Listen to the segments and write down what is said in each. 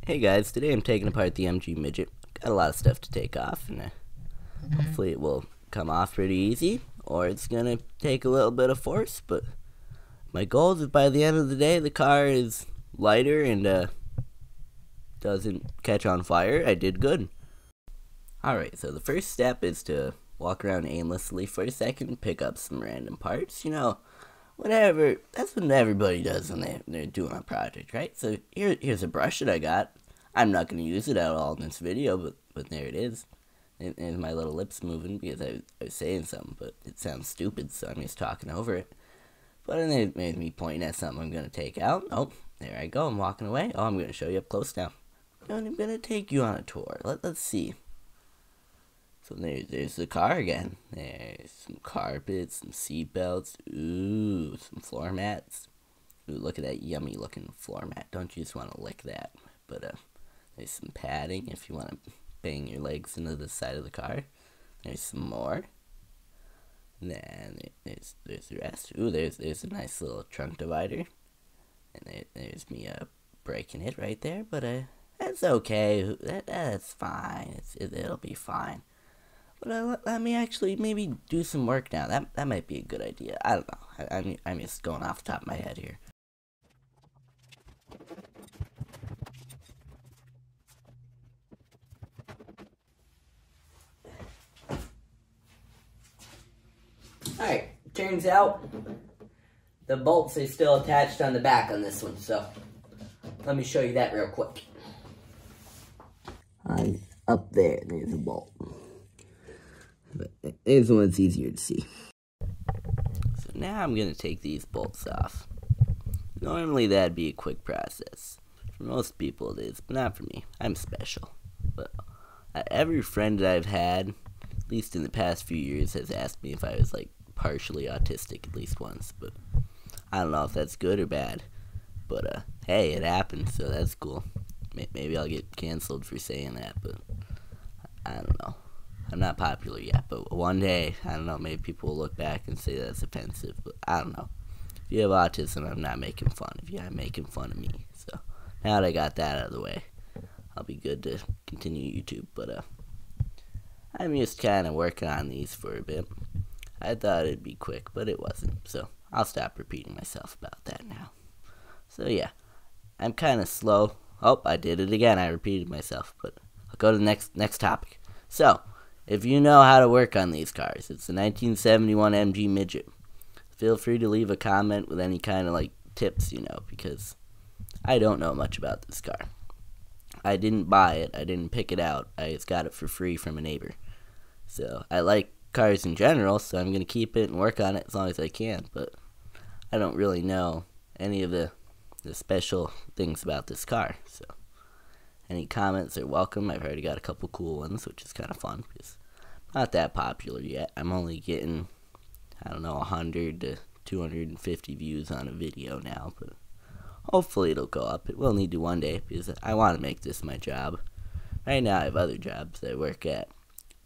Hey guys, today I'm taking apart the MG Midget. Got a lot of stuff to take off, and hopefully it will come off pretty easy, or it's gonna take a little bit of force, but my goal is that by the end of the day the car is lighter and doesn't catch on fire. I did good. Alright, so the first step is to walk around aimlessly for a second and pick up some random parts. You know, whatever, that's what everybody does when they're doing a project, right? So here's a brush that I got. I'm not going to use it at all in this video, but there it is. And my little lips moving because I was saying something, but it sounds stupid, so I'm just talking over it. But then it made me pointing at something I'm going to take out. Oh, there I go, I'm walking away. Oh, I'm going to show you up close now. And I'm going to take you on a tour. Let's see. So there's the car again. There's some carpets, some seat belts. Ooh, some floor mats. Ooh, look at that yummy looking floor mat. Don't you just want to lick that? But there's some padding if you want to bang your legs into the side of the car. There's some more. And then there's the rest. Ooh, there's a nice little trunk divider. And there's me breaking it right there. But that's okay. That's fine. It'll be fine. But let me actually maybe do some work now. That might be a good idea. I don't know. I'm just going off the top of my head here. Alright, turns out the bolts are still attached on the back on this one, so let me show you that real quick. Up there's a bolt. But there's one that's easier to see. So now I'm going to take these bolts off. Normally that'd be a quick process. For most people it is, but not for me. I'm special. But every friend that I've had, at least in the past few years, has asked me if I was like partially autistic at least once. But I don't know if that's good or bad. But hey, it happened, so that's cool. Maybe I'll get canceled for saying that, but I don't know. I'm not popular yet, but one day, I don't know, maybe people will look back and say that's offensive, but I don't know. If you have autism, I'm not making fun of you. I'm making fun of me. So now that I got that out of the way, I'll be good to continue YouTube. But I'm just kind of working on these for a bit. I thought it'd be quick, but it wasn't. So I'll stop repeating myself about that now. So yeah, I'm kind of slow. Oh, I did it again. I repeated myself, but I'll go to the next topic. So, if you know how to work on these cars, it's the 1971 MG Midget. Feel free to leave a comment with any kind of like tips, you know, because I don't know much about this car. I didn't buy it. I didn't pick it out. I just got it for free from a neighbor. So, I like cars in general, so I'm going to keep it and work on it as long as I can, but I don't really know any of the special things about this car, so any comments are welcome. I've already got a couple cool ones, which is kind of fun because I'm not that popular yet. I'm only getting, I don't know, 100 to 250 views on a video now, but hopefully it'll go up. It will need to one day because I want to make this my job. Right now I have other jobs. I work at a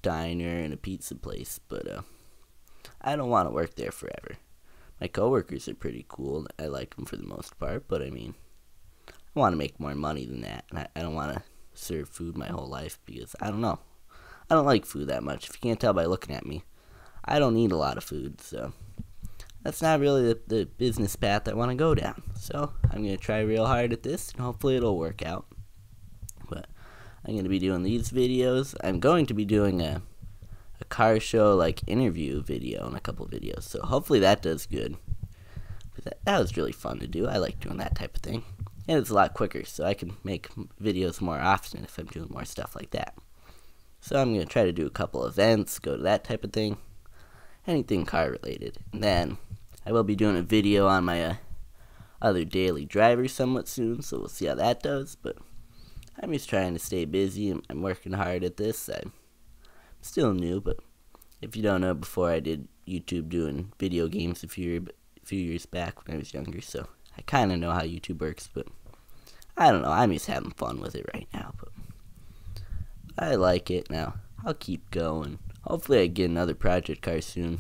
diner and a pizza place, but I don't want to work there forever. My coworkers are pretty cool. I like them for the most part, but I mean, I want to make more money than that, and I don't want to serve food my whole life because, I don't know, I don't like food that much. If you can't tell by looking at me, I don't eat a lot of food, so that's not really the business path I want to go down. So I'm going to try real hard at this, and hopefully it'll work out. But I'm going to be doing these videos. I'm going to be doing a car show like interview video in a couple videos, so hopefully that does good. But that was really fun to do. I like doing that type of thing. And it's a lot quicker, so I can make videos more often if I'm doing more stuff like that. So I'm going to try to do a couple events, go to that type of thing. Anything car related. And then I will be doing a video on my other daily driver somewhat soon, so we'll see how that does. But I'm just trying to stay busy. I'm working hard at this. I'm still new, but if you don't know, before I did YouTube doing video games a few years back when I was younger, so I kind of know how YouTube works, but I don't know. I'm just having fun with it right now, but I like it now. I'll keep going. Hopefully I get another project car soon.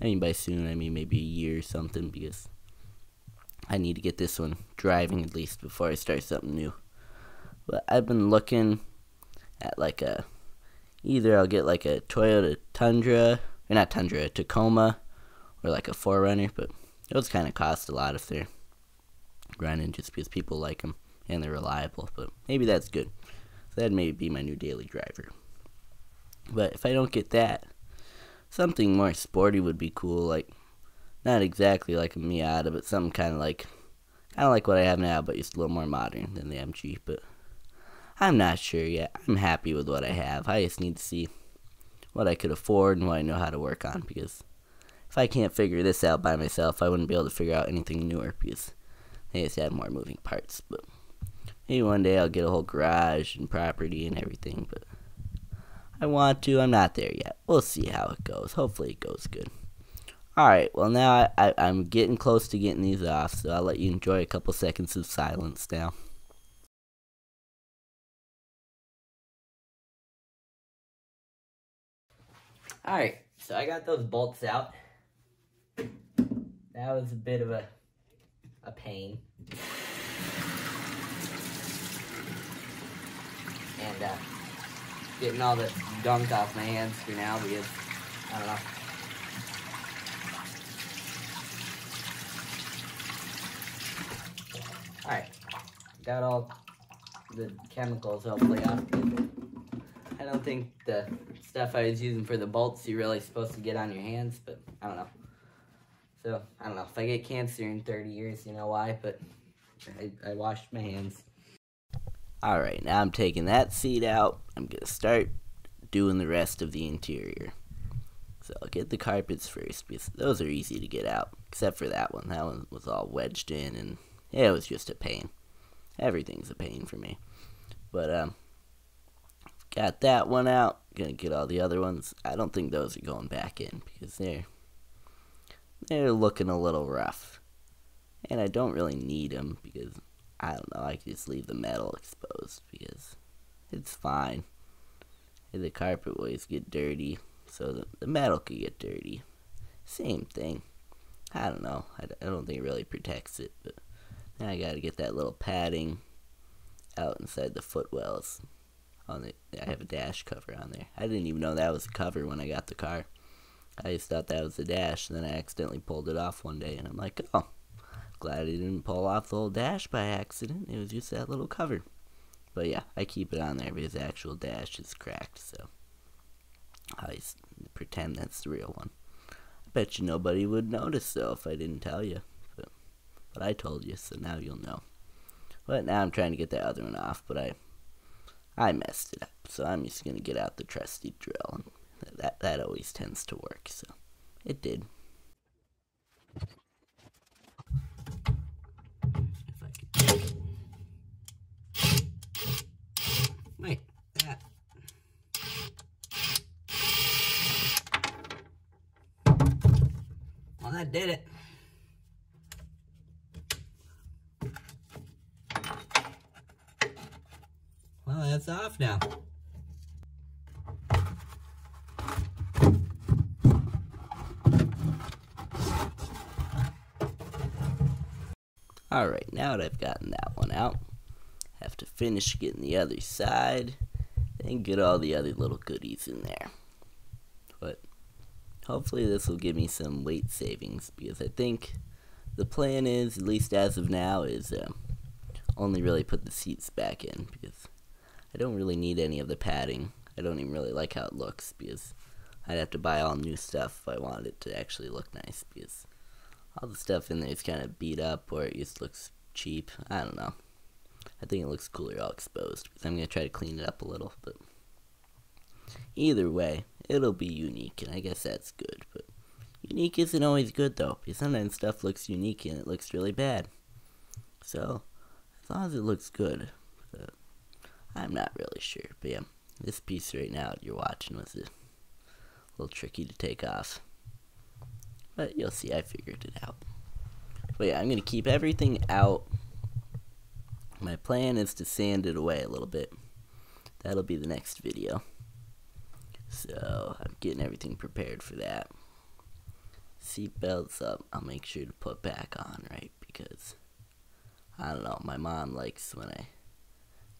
I mean, by soon, I mean maybe a year or something, because I need to get this one driving at least before I start something new. But I've been looking at like either I'll get like a Toyota Tundra, or not Tundra, a Tacoma, or like a 4Runner, but those kind of cost a lot if they're running just because people like them and they're reliable, but maybe that's good. So that'd maybe be my new daily driver. But if I don't get that, something more sporty would be cool, like not exactly like a Miata, but something kind of like what I have now, but just a little more modern than the MG. But I'm not sure yet. I'm happy with what I have. I just need to see what I could afford and what I know how to work on, because if I can't figure this out by myself, I wouldn't be able to figure out anything newer, because they just have more moving parts. But maybe one day I'll get a whole garage and property and everything, but I want to. I'm not there yet. We'll see how it goes. Hopefully it goes good. Alright, well now I'm getting close to getting these off, so I'll let you enjoy a couple seconds of silence now. Alright, so I got those bolts out. That was a bit of a pain. And getting all the gunk off my hands for now, because I don't know. Alright, got all the chemicals hopefully off. I don't think the stuff I was using for the bolts you're really supposed to get on your hands, but I don't know. So, I don't know. If I get cancer in 30 years, you know why, but I washed my hands. Alright, now I'm taking that seat out. I'm going to start doing the rest of the interior. So I'll get the carpets first, because those are easy to get out, except for that one. That one was all wedged in, and it was just a pain. Everything's a pain for me. But, got that one out. Gonna get all the other ones. I don't think those are going back in, because they're looking a little rough. And I don't really need them, because, I don't know, I can just leave the metal exposed, because it's fine. The carpet will always get dirty, so the metal could get dirty. Same thing. I don't know. I don't think it really protects it, but now I gotta get that little padding out inside the footwells. I have a dash cover on there. I didn't even know that was a cover when I got the car. I just thought that was the dash, and then I accidentally pulled it off one day, and I'm like, oh, glad I didn't pull off the whole dash by accident. It was just that little cover. But yeah, I keep it on there because the actual dash is cracked, so I just pretend that's the real one. I bet you nobody would notice, though, if I didn't tell you. But I told you, so now you'll know. But now I'm trying to get that other one off, but I messed it up, so I'm just going to get out the trusty drill, and that always tends to work, so it did. If I could... Wait, that... Well, that did it. Well, that's off now. Alright, now that I've gotten that one out, I have to finish getting the other side, then get all the other little goodies in there. But hopefully this will give me some weight savings, because I think the plan is, at least as of now, is only really put the seats back in, because I don't really need any of the padding. I don't even really like how it looks, because I'd have to buy all new stuff if I wanted it to actually look nice, because all the stuff in there is kind of beat up, or it just looks cheap. I don't know. I think it looks cooler all exposed, because I'm going to try to clean it up a little, but either way, it'll be unique, and I guess that's good, but unique isn't always good, though, because sometimes stuff looks unique and it looks really bad. So, as long as it looks good, but I'm not really sure, but yeah, this piece right now that you're watching was a little tricky to take off. But you'll see, I figured it out. But yeah, I'm going to keep everything out. My plan is to sand it away a little bit. That'll be the next video. So, I'm getting everything prepared for that. Seatbelts up, I'll make sure to put back on, right? Because, I don't know, my mom likes when I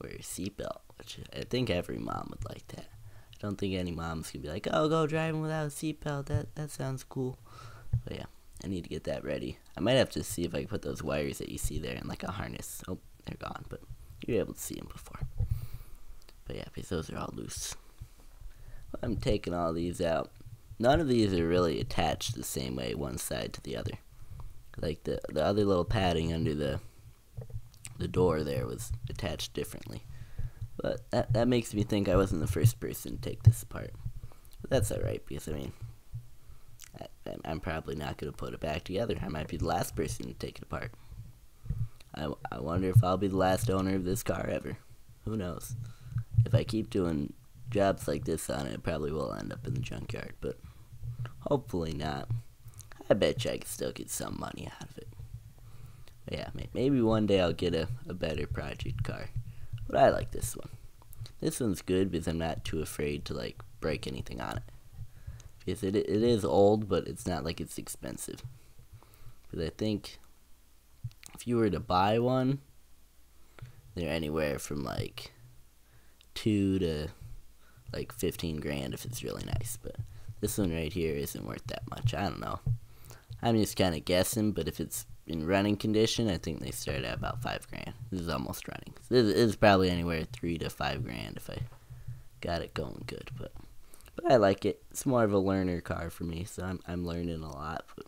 wear your seatbelt, which I think every mom would like that. I don't think any mom's gonna be like, oh, go driving without a seatbelt, that sounds cool. But yeah, I need to get that ready. I might have to see if I can put those wires that you see there in like a harness. Oh, they're gone, but you were able to see them before. But yeah, because those are all loose. I'm taking all these out. None of these are really attached the same way, one side to the other. Like the other little padding under the door there was attached differently. But that makes me think I wasn't the first person to take this apart. But that's alright, because I mean, I'm probably not going to put it back together. I might be the last person to take it apart. I wonder if I'll be the last owner of this car ever. Who knows? If I keep doing jobs like this on it, probably will end up in the junkyard, but hopefully not. I bet you I can still get some money out of it. But yeah, maybe one day I'll get a better project car. But I like this one. This one's good because I'm not too afraid to like break anything on it. Because it is old, but it's not like it's expensive. Because I think if you were to buy one, they're anywhere from like 2 to like 15 grand if it's really nice. But this one right here isn't worth that much. I don't know. I'm just kind of guessing, but if it's in running condition, I think they start at about 5 grand. This is almost running. So this is probably anywhere 3 to 5 grand if I got it going good. But I like it. It's more of a learner car for me, so I'm learning a lot. But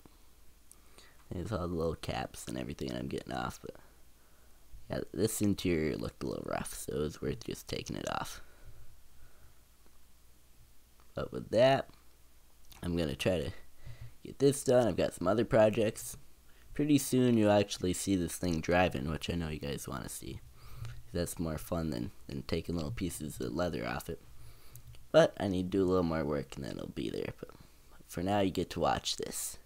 there's all the little caps and everything I'm getting off. But yeah, this interior looked a little rough, so it was worth just taking it off. But with that, I'm going to try to get this done. I've got some other projects. Pretty soon you'll actually see this thing driving, which I know you guys want to see. That's more fun than taking little pieces of leather off it. But I need to do a little more work and then it'll be there. But for now you get to watch this.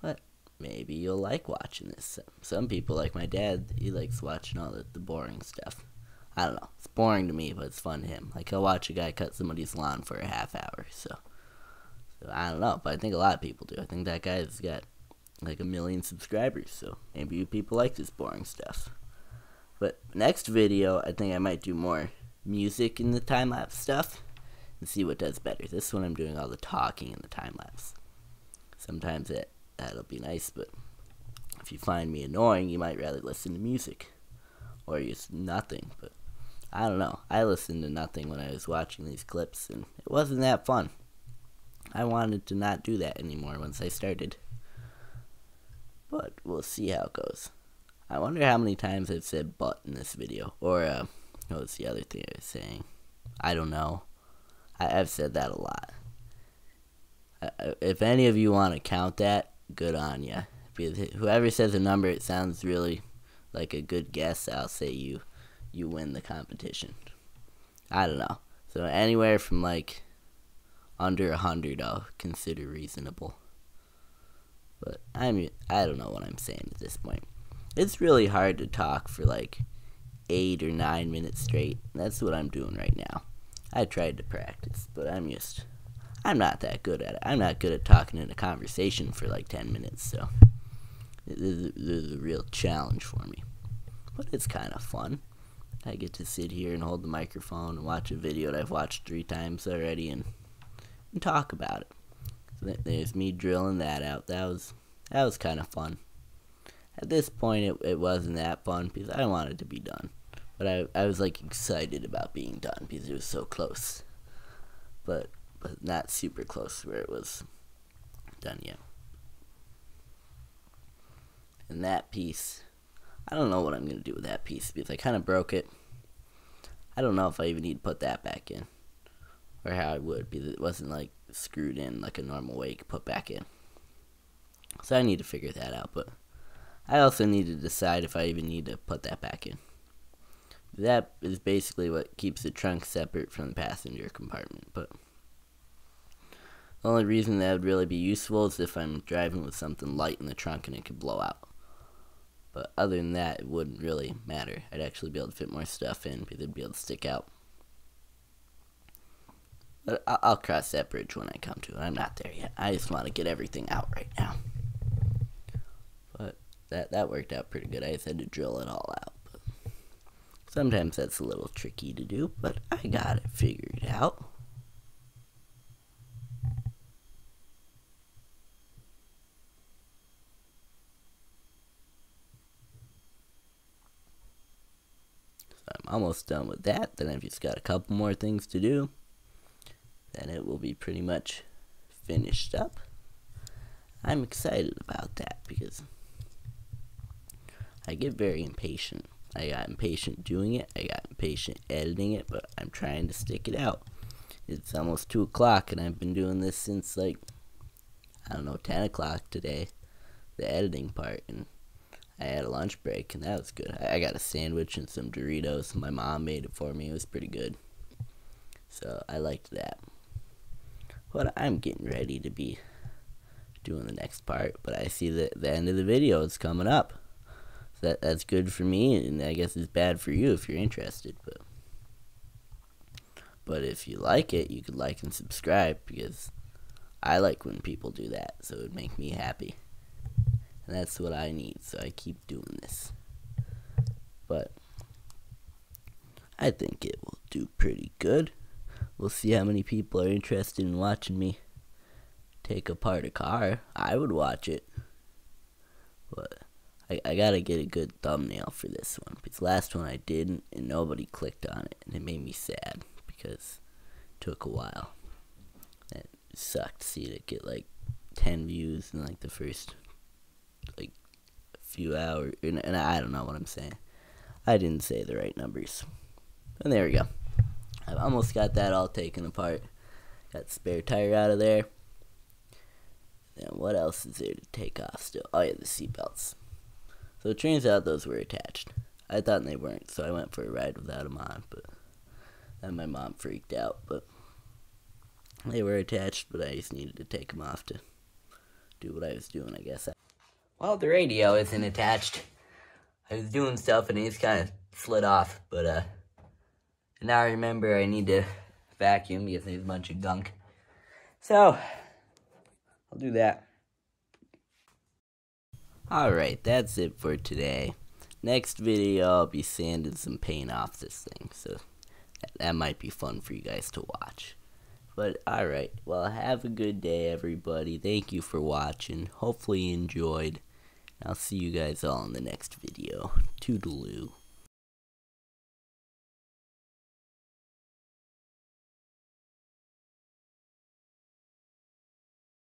But maybe you'll like watching this. Some people, like my dad, he likes watching all the boring stuff. I don't know. It's boring to me, but it's fun to him. Like, he'll watch a guy cut somebody's lawn for a half hour. So I don't know, but I think a lot of people do. I think that guy's got like 1 million subscribers, so maybe you people like this boring stuff. But next video, I think I might do more music in the time-lapse stuff and see what does better. This one I'm doing all the talking in the time-lapse. Sometimes that'll be nice, but if you find me annoying, you might rather listen to music or use nothing. But I don't know. I listened to nothing when I was watching these clips, and it wasn't that fun. I wanted to not do that anymore once I started. But we'll see how it goes. I wonder how many times I've said but in this video. Or, what was the other thing I was saying? I don't know. I've said that a lot. If any of you want to count that, good on ya. Because whoever says a number, it sounds really like a good guess, I'll say you win the competition. I don't know. So anywhere from like under 100 I'll consider reasonable. But I don't know what I'm saying at this point. It's really hard to talk for like 8 or 9 minutes straight. That's what I'm doing right now. I tried to practice, but I'm not that good at it. I'm not good at talking in a conversation for like 10 minutes, so this is a real challenge for me. But it's kind of fun. I get to sit here and hold the microphone and watch a video that I've watched 3 times already and talk about it. So there's me drilling that out. That was kind of fun. At this point, it wasn't that fun because I wanted to be done. But I was like excited about being done because it was so close. But not super close where it was done yet. And that piece, I don't know what I'm going to do with that piece because I kind of broke it. I don't know if I even need to put that back in. Or how I would, because it wasn't like screwed in like a normal way you could put back in. So I need to figure that out, but I also need to decide if I even need to put that back in. That is basically what keeps the trunk separate from the passenger compartment, but the only reason that would really be useful is if I'm driving with something light in the trunk and it could blow out. But other than that, it wouldn't really matter. I'd actually be able to fit more stuff in because it'd be able to stick out. But I'll cross that bridge when I come to it. I'm not there yet. I just want to get everything out right now. But that worked out pretty good. I just had to drill it all out. But Sometimes that's a little tricky to do, but I got it figured out. I'm almost done with that. Then I've just got a couple more things to do. Then it will be pretty much finished up. I'm excited about that because I get very impatient. I got impatient doing it. I got impatient editing it, but I'm trying to stick it out. It's almost 2 o'clock and I've been doing this since like, I don't know, 10 o'clock today. The editing part, and I had a lunch break, and that was good. I got a sandwich and some Doritos. My mom made it for me. It was pretty good. So I liked that. But I'm getting ready to be doing the next part. But I see that the end of the video is coming up. So that's good for me, and I guess it's bad for you if you're interested. But if you like it, you could like and subscribe, because I like when people do that. So it would make me happy. And that's what I need, so I keep doing this. But I think it will do pretty good. We'll see how many people are interested in watching me take apart a car. I would watch it. But I gotta get a good thumbnail for this one, because last one I didn't, and nobody clicked on it, and it made me sad, because it took a while. It sucked to see it get like 10 views in like the first like a few hours, and I don't know what I'm saying. I didn't say the right numbers. And there we go. I've almost got that all taken apart. Got the spare tire out of there. Then what else is there to take off still? Oh yeah, the seatbelts. So it turns out those were attached. I thought they weren't, so I went for a ride without them on, but then my mom freaked out. But they were attached, but I just needed to take them off to do what I was doing, I guess. Well, the radio isn't attached. I was doing stuff and it just kind of slid off, but now I remember I need to vacuum because there's a bunch of gunk. So, I'll do that. Alright, that's it for today. Next video, I'll be sanding some paint off this thing, so that might be fun for you guys to watch. But alright, well, have a good day, everybody. Thank you for watching. Hopefully you enjoyed. I'll see you guys all in the next video. Toodaloo.